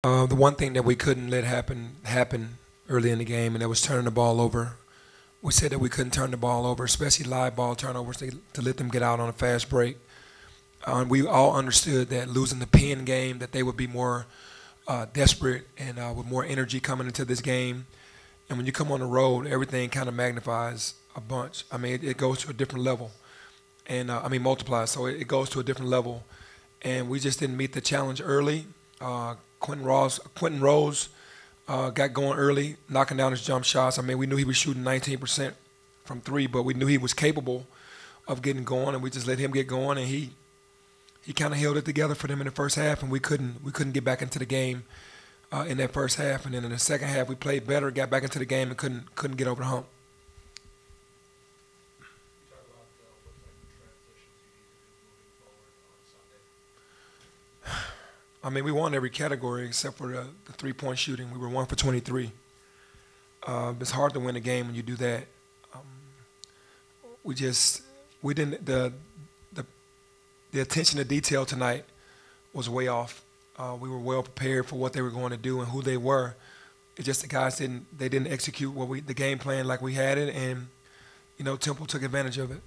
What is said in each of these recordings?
The one thing that we couldn't let happen early in the game, and that was turning the ball over. We said that we couldn't turn the ball over, especially live ball turnovers, to let them get out on a fast break. And we all understood that losing the pin game, that they would be more desperate and with more energy coming into this game. And when you come on the road, everything kind of magnifies a bunch. I mean, it goes to a different level, and multiplies. So it goes to a different level, and we just didn't meet the challenge early. Quentin Rose got going early, knocking down his jump shots. I mean, we knew he was shooting 19% from three, but we knew he was capable of getting going, and we just let him get going, and he kind of held it together for them in the first half, and we couldn't get back into the game in that first half, and then in the second half we played better, got back into the game, and couldn't get over the hump. I mean, we won every category except for the three-point shooting. We were 1 for 23. It's hard to win a game when you do that. Um, we just we didn't the the attention to detail tonight was way off. We were well prepared for what they were going to do and who they were. It's just the guys didn't execute the game plan like we had it, and Temple took advantage of it.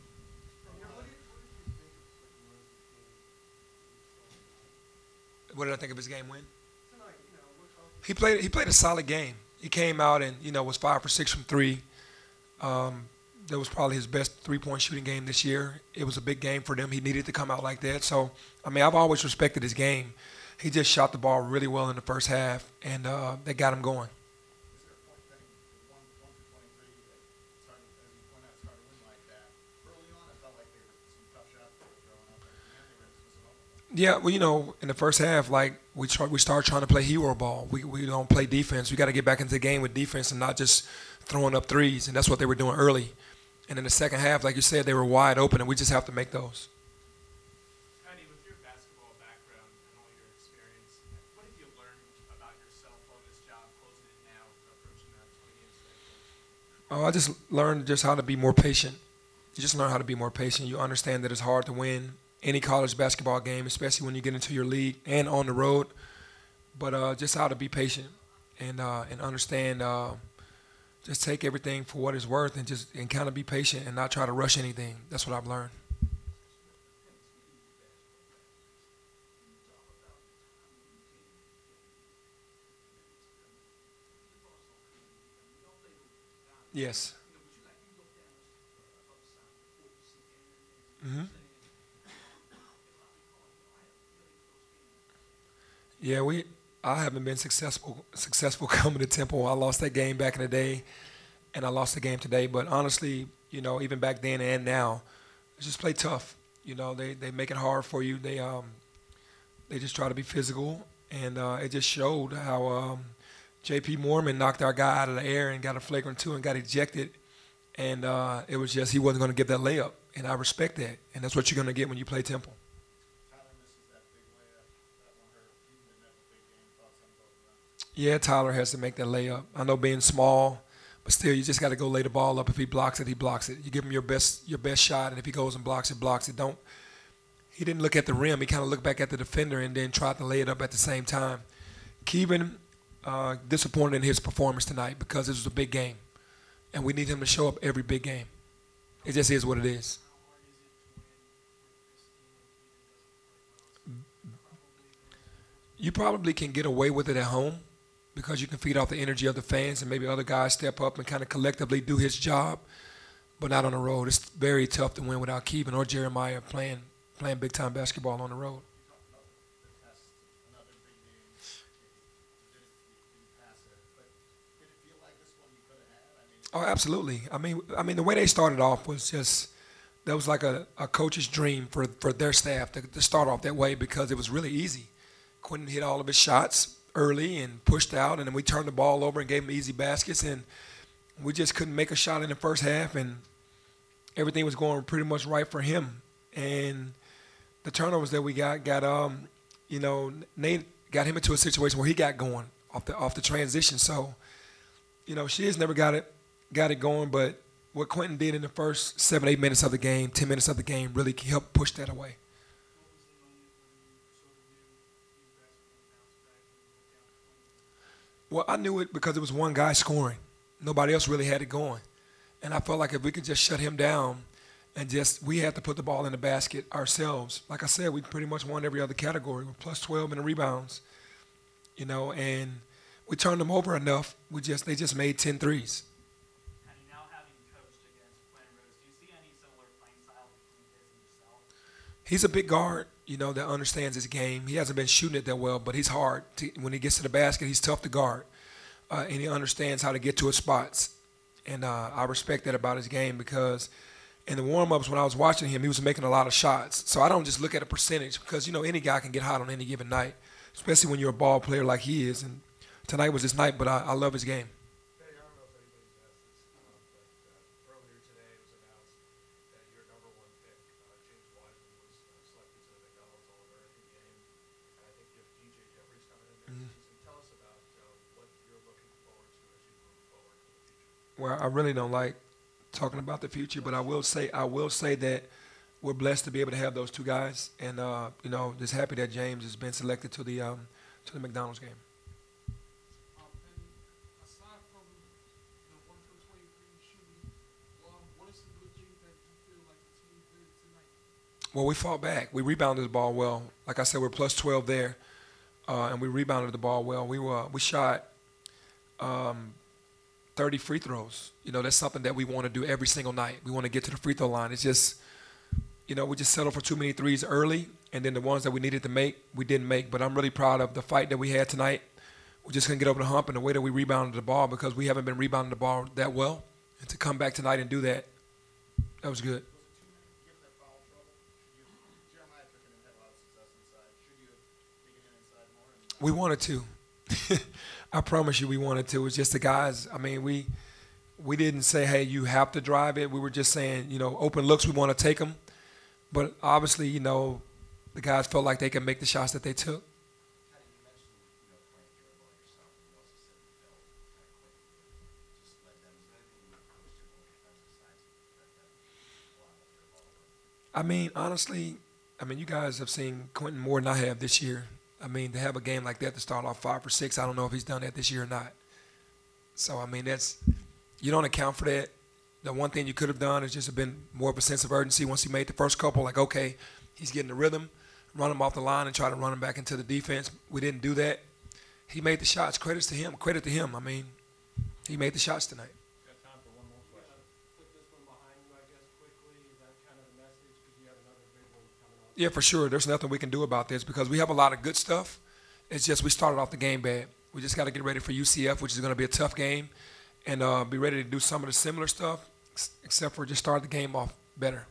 What did I think of his game win? He played a solid game. He came out and was 5 for 6 from three. That was probably his best three-point shooting game this year. It was a big game for them. He needed to come out like that. So I mean, I've always respected his game. He just shot the ball really well in the first half, and that got him going. Yeah, well, in the first half, like we start trying to play hero ball. We don't play defense. We got to get back into the game with defense and not just throwing up threes. And that's what they were doing early. And in the second half, like you said, they were wide open, and we just have to make those. Penny, with your basketball background and all your experience, what have you learned about yourself on this job, closing it now, approaching that 20 games today? I just learned just how to be more patient. You just learn how to be more patient. You understand that it's hard to win any college basketball game, especially when you get into your league and on the road. But just how to be patient and understand. Just take everything for what it's worth and kind of be patient and not try to rush anything. That's what I've learned. Yes. hmm Yeah, I haven't been successful coming to Temple. I lost that game back in the day, and I lost the game today. But honestly, even back then and now, just play tough. They make it hard for you. They just try to be physical, and it just showed how J.P. Mormon knocked our guy out of the air and got a flagrant two and got ejected, and it was just he wasn't going to give that layup, and I respect that, and that's what you're going to get when you play Temple. Yeah, Tyler has to make that layup. I know being small, but still, you just got to go lay the ball up. If he blocks it, he blocks it. You give him your best shot, and if he goes and blocks it, blocks it. Don't. He didn't look at the rim. He kind of looked back at the defender and then tried to lay it up at the same time. Kevin disappointed in his performance tonight because it was a big game, and we need him to show up every big game. It just is what it is. You probably can get away with it at home because you can feed off the energy of the fans and maybe other guys step up and kind of collectively do his job, but not on the road. It's very tough to win without Kevin or Jeremiah playing big time basketball on the road. Oh, absolutely. I mean, the way they started off was just that was like a coach's dream for their staff to start off that way because it was really easy. Quentin hit all of his shots early and pushed out, and then we turned the ball over and gave him easy baskets, and we just couldn't make a shot in the first half, and everything was going pretty much right for him. And the turnovers that we Nate got him into a situation where he got going off the transition. So, she has never got it going, but what Quentin did in the first 7, 8 minutes of the game, 10 minutes of the game, really helped push that away. What was the moment when you sort of knew you guys were going to bounce back and look down? Well, I knew it because it was one guy scoring. Nobody else really had it going. And I felt like if we could just shut him down and just we had to put the ball in the basket ourselves. Like I said, we pretty much won every other category. We're plus 12 in the rebounds, and we turned them over enough. They just made 10 threes. And now having coached against Quentin Rose, do you see any similar playing style between his and yourself? He's a big guard, that understands his game. He hasn't been shooting it that well, but he's hard. When he gets to the basket, he's tough to guard, and he understands how to get to his spots. And I respect that about his game because in the warm-ups when I was watching him, he was making a lot of shots. So I don't just look at a percentage because, any guy can get hot on any given night, especially when you're a ball player like he is. And tonight was his night, but I love his game. Benny, I don't know if anybody's asked this, but earlier today it was announced that your number one pick, James Wiseman, was selected to the McDonald's All-American game. And I think you have DJ Jeffries coming in there. So tell us about what you're looking forward to as you move forward in the future. Well, I really don't like talking about the future, but I will say that we're blessed to be able to have those two guys, and just happy that James has been selected to the McDonald's game. And aside from the 1 for 23 shooting, what are some good things that you feel like the team did tonight? Well, we fought back. We rebounded the ball well. Like I said, we're plus 12 there, and we rebounded the ball well. We shot 30 free throws. That's something that we want to do every single night. We want to get to the free throw line. It's just, we just settled for too many threes early, and then the ones that we needed to make, we didn't make. But I'm really proud of the fight that we had tonight. We just couldn't get over the hump and the way that we rebounded the ball because we haven't been rebounding the ball that well. And to come back tonight and do that, that was good. Given that foul trouble, Jeremiah Pickens had a lot of success inside. Should you have taken him inside more? We wanted to. I promise you we wanted to. It was just the guys. I mean, we didn't say, hey, you have to drive it. We were just saying, open looks, we want to take them. But obviously, the guys felt like they could make the shots that they took. Kenny, you mentioned, playing dribble yourself, and you also said you felt kind of quick, just let them. Is there anything you would coach to on the defensive side to prevent them from a lot of their ball? I mean, honestly, you guys have seen Quentin more than I have this year. To have a game like that to start off 5 for 6, I don't know if he's done that this year or not. So, you don't account for that. The one thing you could have done is just have been more of a sense of urgency once he made the first couple, like, okay, he's getting the rhythm, run him off the line and try to run him back into the defense. We didn't do that. He made the shots. Credit to him. He made the shots tonight. Got time for one more question. Put this one behind you, I guess, quickly. Is that kind of the message? Because you have another big one coming up. Yeah, for sure. There's nothing we can do about this because we have a lot of good stuff. It's just we started off the game bad. We just got to get ready for UCF, which is going to be a tough game, and be ready to do some of the similar stuff, except for just start the game off better.